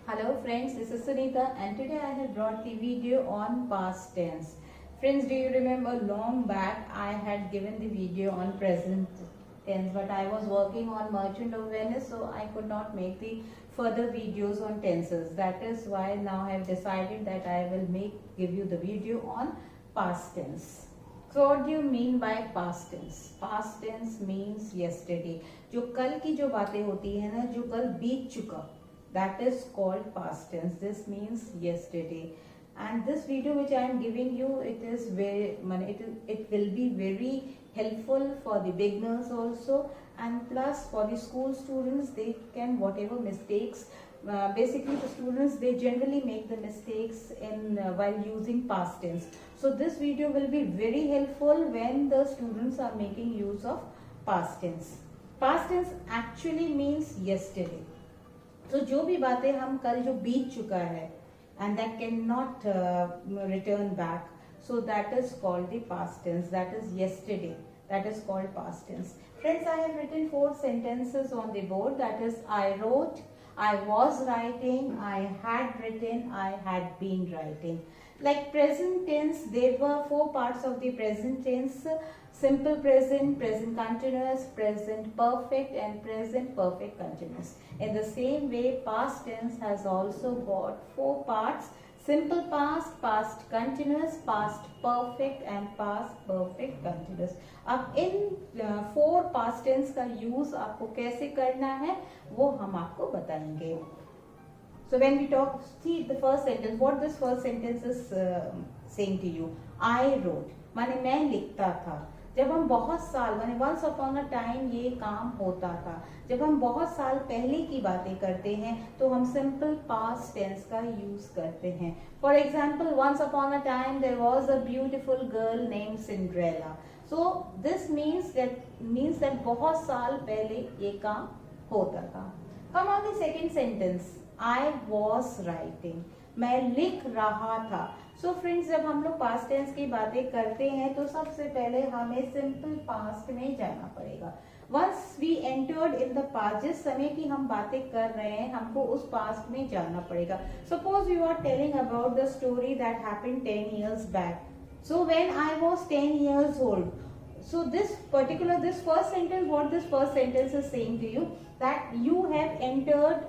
Hello friends, this is Sunita and today I have brought the video on past tense. Friends, do you remember long back I had given the video on present tense, but I was working on Merchant of Venice, so I could not make the further videos on tenses. That is why now I have decided that I will give you the video on past tense. So what do you mean by past tense? Past tense means yesterday. जो कल की जो बातें होती है ना, जो कल बीत चुका, that is called past tense. This means yesterday. And this video which I am giving you, it will be very helpful for the beginners also, and plus for the school students, they can whatever mistakes. Basically the students, they generally make the mistakes in while using past tense. So this video will be very helpful when the students are making use of past tense. Past tense actually means yesterday. तो जो भी बातें हम कल जो बीत चुका है and that cannot return back, so that is called the past tense. That is yesterday. That is called past tense. Friends, I have written 4 sentences on the board. That is, I wrote, I was writing, I had written, I had been writing. Like present tense, there were 4 parts of the present tense: simple present, present continuous, present perfect, and present perfect continuous. In the same way, past tense has also got 4 parts: simple past, past continuous, past perfect, and past perfect continuous. अब इन 4 past tense का use आपको कैसे करना है वो हम आपको बताएंगे. So when we talk, see the first sentence, what this first sentence is saying to you. I wrote, माने मैं लिखता था. जब हम बहुत साल माने once upon a time ये काम होता था. जब हम बहुत साल पहले की बातें करते हैं तो हम simple past tense का use करते हैं. For example, once upon a time there was a beautiful girl named Cinderella. So this means that बहुत साल पहले ये काम होता था. Come on the second sentence. I was writing. मैं लिख रहा था. So friends, जब हम लोग past tense की बातें करते हैं तो सबसे पहले हमें simple past में जाना पड़ेगा. Once we entered in the past, जिस समय की हम बातें कर रहे हैं हमको उस past में जाना पड़ेगा. Suppose you are telling about the story that happened 10 years back. So when I was 10 years old, so this first sentence, what this first sentence is saying to you, that you have entered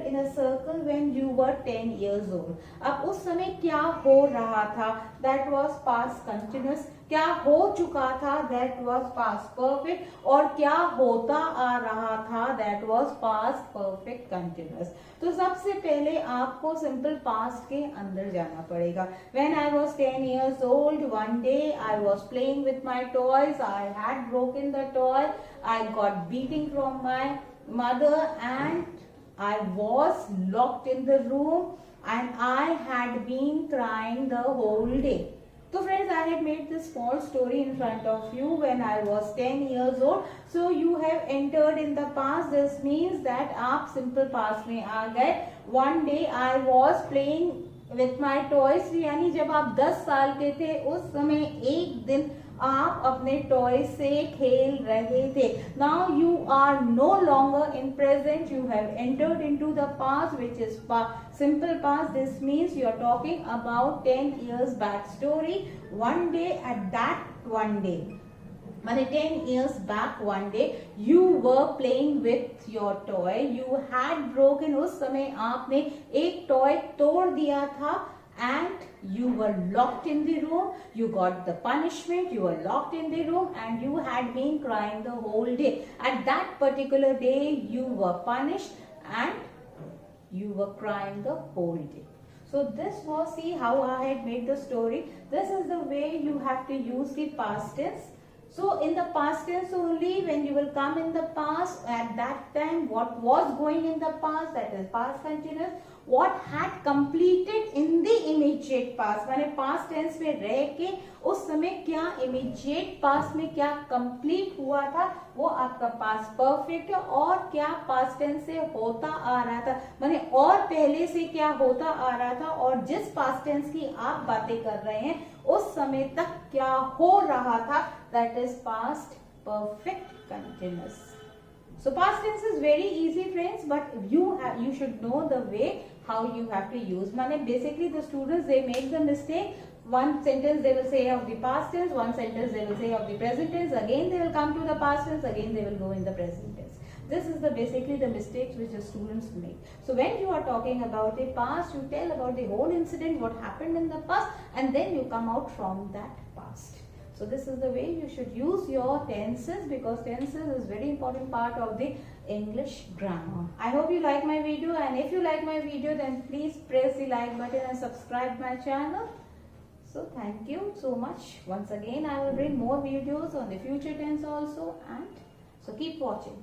in a circle when you were 10 years old. अब उस समय क्या हो रहा था? That was past continuous. क्या हो चुका था? That was past perfect. और क्या होता आ रहा था? That was past perfect continuous. तो सबसे पहले आपको simple past के अंदर जाना पड़ेगा. When I was 10 years old, one day I was playing with my toys. I had broken the toy. I got beating from my mother and I was locked in the room and I had been crying the whole day. So friends, I had made this small story in front of you when I was 10 years old. So you have entered in the past. This means that आप simple past में आ गए. One day I was playing with my toys. यानी जब आप 10 साल के थे उस समय एक दिन आप अपने टॉय से खेल रहे थे. Now you are no longer in present. You have entered into the past, which is simple past. This means you are talking about 10 years back story. One day, at that one day, माने 10 years back one day, you were playing with your toy. You had broken, उस समय आपने एक toy तोड़ दिया था. And you were locked in the room. You got the punishment. You were locked in the room and you had been crying the whole day. At that particular day you were punished and you were crying the whole day. So this was, see how I had made the story. This is the way you have to use the past tense. So in the past tense only, when you will come in the past, at that time what was going in the past, that is past continuous. What had completed in the immediate past, माने past tense में रह के उस समय क्या immediate past में क्या complete हुआ था वो आपका past perfect है. और क्या past tense से होता आ रहा था, माने और पहले से क्या होता आ रहा था और जिस past tense की आप बातें कर रहे हैं उस समय तक क्या हो रहा था, that is past perfect continuous. So past tense is very easy, friends, but you should know the way how you have to use. Basically the students, they make the mistake. One sentence they will say of the past tense, one sentence they will say of the present tense, again they will come to the past tense, again they will go in the present tense. This is basically the mistakes which the students make. So when you are talking about the past, you tell about the whole incident, what happened in the past, and then you come out from that past. So this is the way you should use your tenses, because tenses is very important part of the English grammar. I hope you like my video, and if you like my video, then please press the like button and subscribe my channel. So thank you so much. Once again, I will bring more videos on the future tense also, and so keep watching.